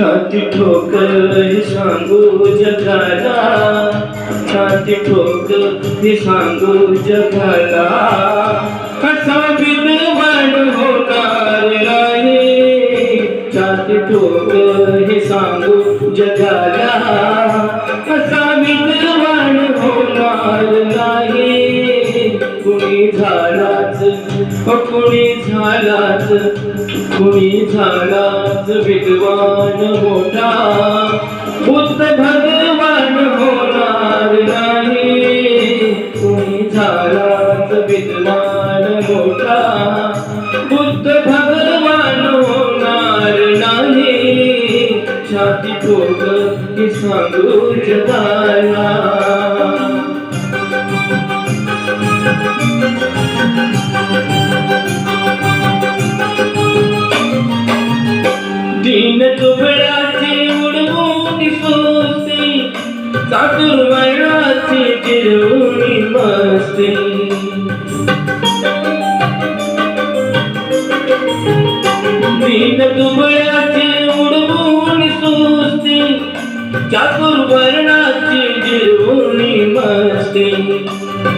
छाती ठोकर हे सांगू जगाला, छाती ठोकर हे सांगू जगाला, कसा विद्वान होणार नाही. छाती ठोकर हे सांगू जगाला, कसा विद्वान होणार नाही. कुणी झालाच कुणी झालाच कुणी झालाच विद्वान मोठा, बुद्ध भगवान होणार नाही. कुणी झालाच विद्वान मोठा, बुद्ध भगवान होणार नाही. छाती ठोकर हे सांगू जगाला. दीन दुबळ्याची उडवून सोसती, चातुर्वर्णाची जिरवणी मस्ती. दीन दुबळ्याची उडवून सोसती, चातुर्वर्णाची जिरवणी मस्ती.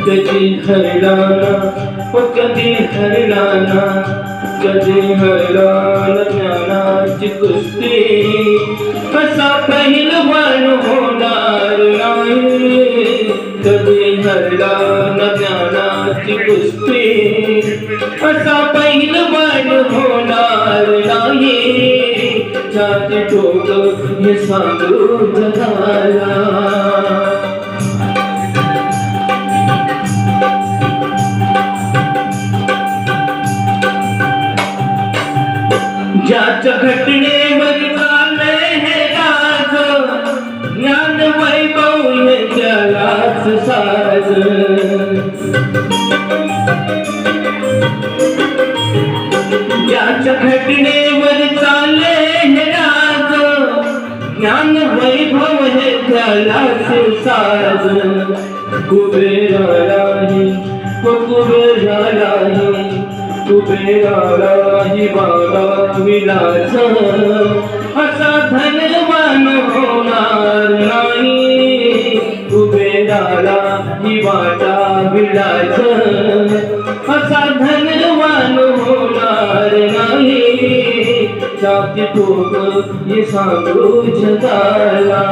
कधी हरलाना कधी हरलाना, कधी हरलाना ज्ञानाची कुस्ती. कसा पहिलवान होणार नाही. कधी हरलाना ज्ञानाची कुस्ती, कसा पहिलवान होणार नाही. छाती ठोकर हे सांगू जगाला. ज्याच्या घटनेवर चालले हे राज, ज्ञान वैभव हे जगाच साज. ज्याच्या घटनेवर चालले हे राज, ज्ञान वैभव हे जगाच साज. कुबेरालाही कुबेरालाही कुबेरालाही बाबा विलास, असा धनवान होणार नाही. कुबेरालाही बाबा विलास, असा धनवान होणार नाही. छाती ठोकर हे सांगू जगाला.